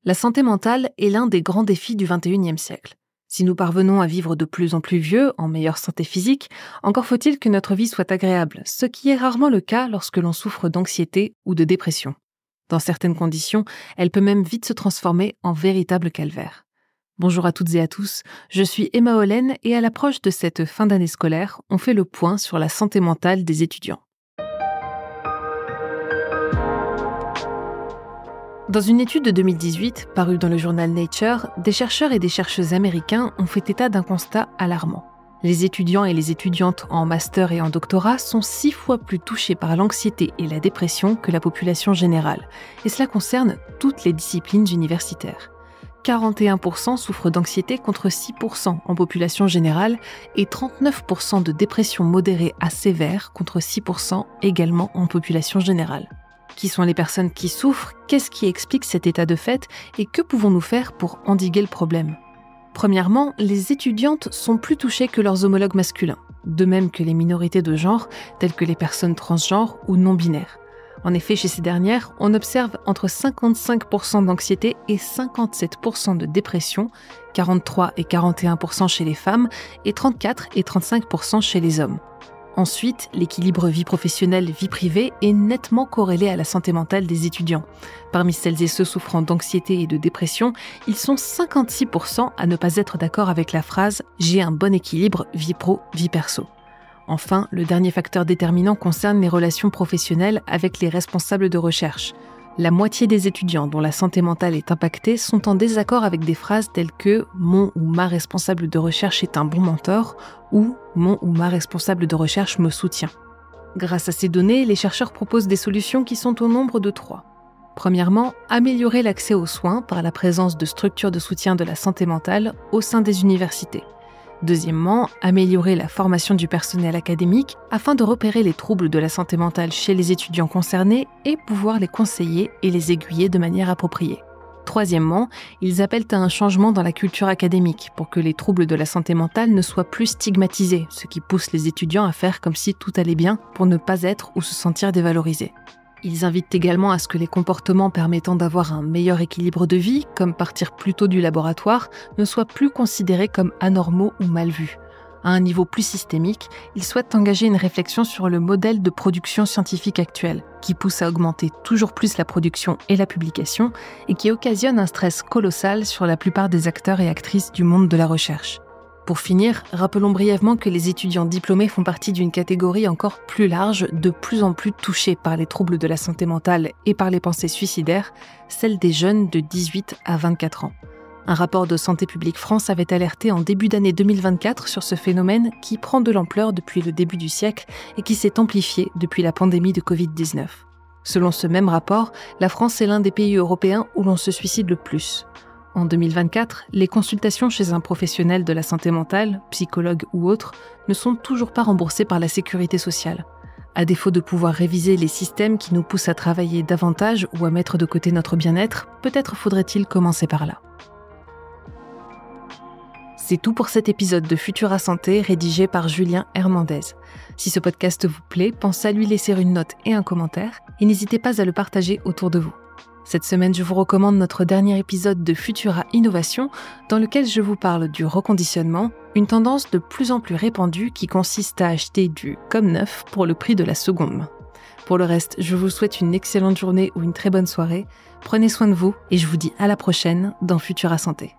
La santé mentale est l'un des grands défis du XXIe siècle. Si nous parvenons à vivre de plus en plus vieux, en meilleure santé physique, encore faut-il que notre vie soit agréable, ce qui est rarement le cas lorsque l'on souffre d'anxiété ou de dépression. Dans certaines conditions, elle peut même vite se transformer en véritable calvaire. Bonjour à toutes et à tous, je suis Emma Hollen et à l'approche de cette fin d'année scolaire, on fait le point sur la santé mentale des étudiants. Dans une étude de 2018, parue dans le journal Nature, des chercheurs et des chercheuses américains ont fait état d'un constat alarmant. Les étudiants et les étudiantes en master et en doctorat sont 6 fois plus touchés par l'anxiété et la dépression que la population générale. Et cela concerne toutes les disciplines universitaires. 41% souffrent d'anxiété contre 6% en population générale et 39% de dépression modérée à sévère contre 6% également en population générale. Qui sont les personnes qui souffrent? Qu'est-ce qui explique cet état de fait? Et que pouvons-nous faire pour endiguer le problème? Premièrement, les étudiantes sont plus touchées que leurs homologues masculins, de même que les minorités de genre, telles que les personnes transgenres ou non-binaires. En effet, chez ces dernières, on observe entre 55% d'anxiété et 57% de dépression, 43 et 41% chez les femmes et 34 et 35% chez les hommes. Ensuite, l'équilibre vie professionnelle-vie privée est nettement corrélé à la santé mentale des étudiants. Parmi celles et ceux souffrant d'anxiété et de dépression, ils sont 56% à ne pas être d'accord avec la phrase « j'ai un bon équilibre vie pro, vie perso ». Enfin, le dernier facteur déterminant concerne les relations professionnelles avec les responsables de recherche. La moitié des étudiants dont la santé mentale est impactée sont en désaccord avec des phrases telles que « mon ou ma responsable de recherche est un bon mentor » ou « mon ou ma responsable de recherche me soutient ». Grâce à ces données, les chercheurs proposent des solutions qui sont au nombre de 3. Premièrement, améliorer l'accès aux soins par la présence de structures de soutien de la santé mentale au sein des universités. Deuxièmement, améliorer la formation du personnel académique afin de repérer les troubles de la santé mentale chez les étudiants concernés et pouvoir les conseiller et les aiguiller de manière appropriée. Troisièmement, ils appellent à un changement dans la culture académique pour que les troubles de la santé mentale ne soient plus stigmatisés, ce qui pousse les étudiants à faire comme si tout allait bien pour ne pas être ou se sentir dévalorisés. Ils invitent également à ce que les comportements permettant d'avoir un meilleur équilibre de vie, comme partir plus tôt du laboratoire, ne soient plus considérés comme anormaux ou mal vus. À un niveau plus systémique, ils souhaitent engager une réflexion sur le modèle de production scientifique actuel, qui pousse à augmenter toujours plus la production et la publication, et qui occasionne un stress colossal sur la plupart des acteurs et actrices du monde de la recherche. Pour finir, rappelons brièvement que les étudiants diplômés font partie d'une catégorie encore plus large, de plus en plus touchée par les troubles de la santé mentale et par les pensées suicidaires, celle des jeunes de 18 à 24 ans. Un rapport de Santé publique France avait alerté en début d'année 2024 sur ce phénomène qui prend de l'ampleur depuis le début du siècle et qui s'est amplifié depuis la pandémie de Covid-19. Selon ce même rapport, la France est l'un des pays européens où l'on se suicide le plus. En 2024, les consultations chez un professionnel de la santé mentale, psychologue ou autre, ne sont toujours pas remboursées par la sécurité sociale. À défaut de pouvoir réviser les systèmes qui nous poussent à travailler davantage ou à mettre de côté notre bien-être, peut-être faudrait-il commencer par là. C'est tout pour cet épisode de Futura Santé rédigé par Julien Hernandez. Si ce podcast vous plaît, pensez à lui laisser une note et un commentaire et n'hésitez pas à le partager autour de vous. Cette semaine, je vous recommande notre dernier épisode de Futura Innovation, dans lequel je vous parle du reconditionnement, une tendance de plus en plus répandue qui consiste à acheter du comme neuf pour le prix de la seconde main. Pour le reste, je vous souhaite une excellente journée ou une très bonne soirée. Prenez soin de vous et je vous dis à la prochaine dans Futura Santé.